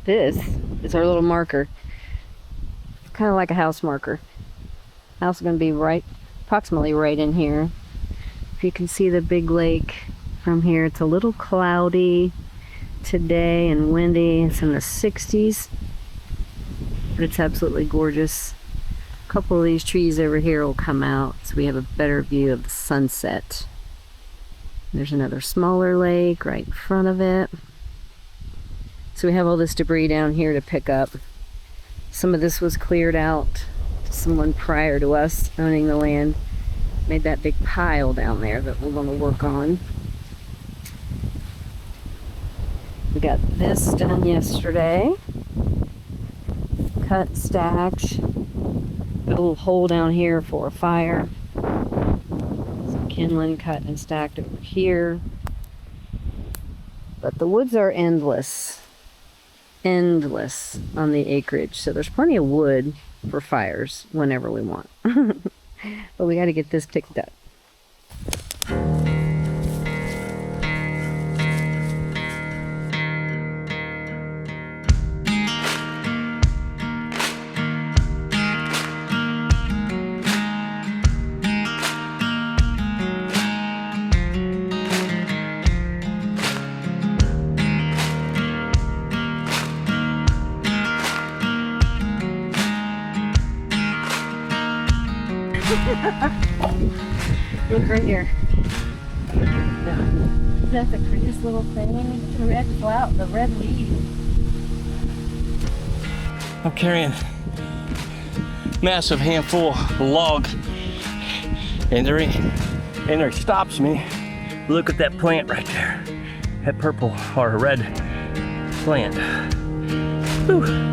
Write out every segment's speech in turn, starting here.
This is our little marker. It's kind of like a house marker. House is going to be approximately right in here. If you can see the big lake from here, it's a little cloudy today and windy. It's in the 60s, but it's absolutely gorgeous. A couple of these trees over here will come out so we have a better view of the sunset. There's another smaller lake right in front of it. So we have all this debris down here to pick up. Some of this was cleared out. Someone prior to us owning the land made that big pile down there that we're going to work on. We got this done yesterday. Cut, stacked. A little hole down here for a fire. Some kindling cut and stacked over here. But the woods are endless. Endless on the acreage. So there's plenty of wood for fires whenever we want. But we got to get this picked up. Look right here. Is that the prettiest little thing? The red flower, the red leaf. I'm carrying massive handful of log. And there stops me. Look at that plant right there. That purple or red plant. Whew.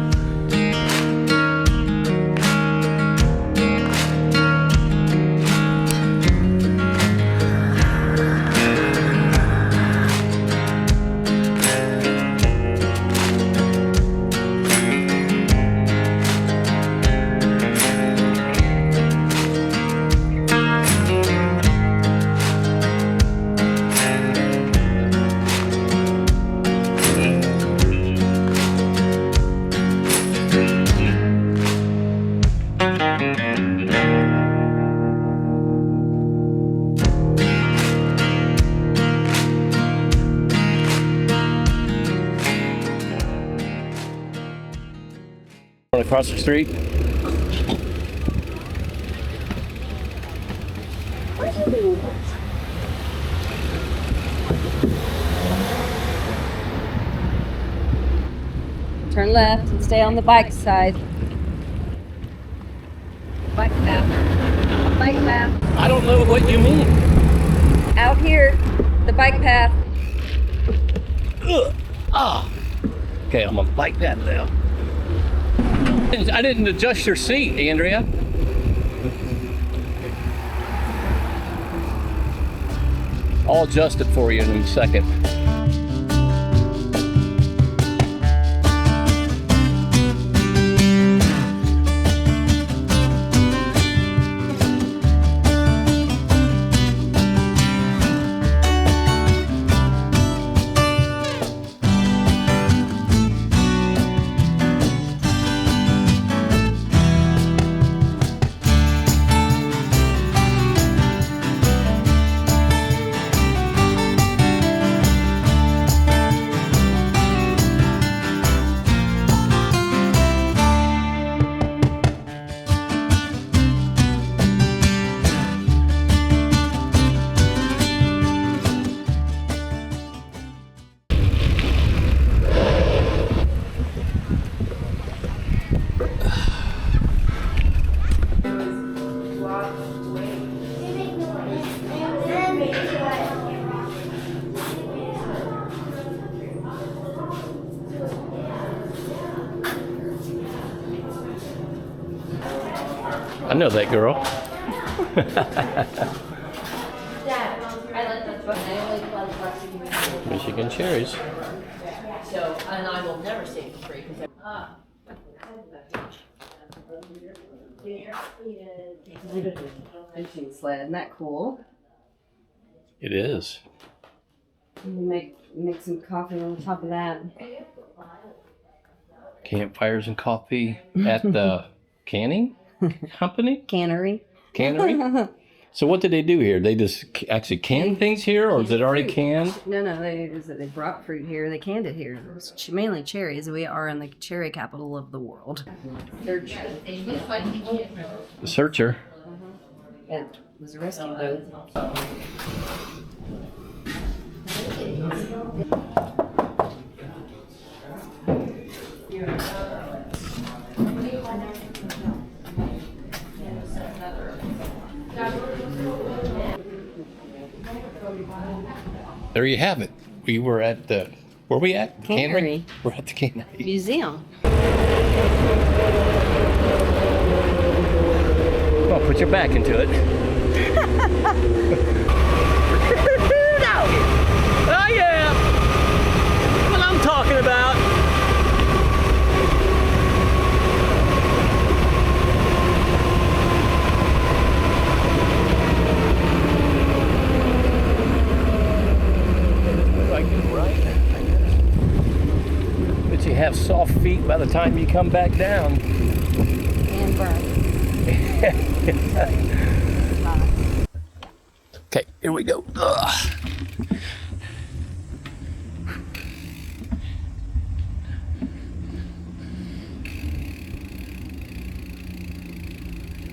Across the street. Turn left and stay on the bike side. Bike path. Bike path. I don't know what you mean. Out here, the bike path. Ugh. Ah. Okay, I'm on bike path now. I didn't adjust your seat, Andrea. I'll adjust it for you in a second. I know that girl. Michigan cherries. So, and I will never say it for free because Fishing sled, isn't that cool? It is. You make some coffee on top of that. Campfires and coffee at the canning company? Cannery. Cannery? So what did they do here? They just actually can things here, or is it already canned? No, they brought fruit here. They canned it here. It's mainly cherries. We are in the cherry capital of the world. The Searcher. It was a rescue boat. There you have it. We were at the, where we at? Cannery. We're at the cannery. Museum. Well, put your back into it. No! Oh yeah! What I'm talking about. Like it, right? But you have soft feet by the time you come back down. And burn. Okay, here we go. Ugh.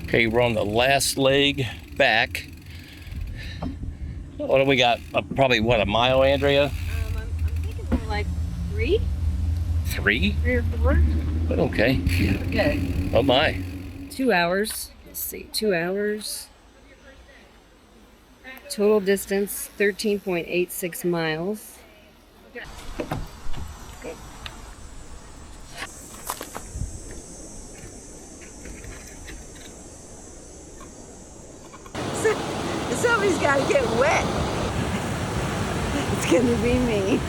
Okay, we're on the last leg back. What do we got? Probably what, a mile, Andrea? I'm thinking more like 3 3? or 4. But okay. Good. Oh my. 2 hours. Let's see, 2 hours. Total distance 13.86 miles. Somebody's got to get wet. It's going to be me.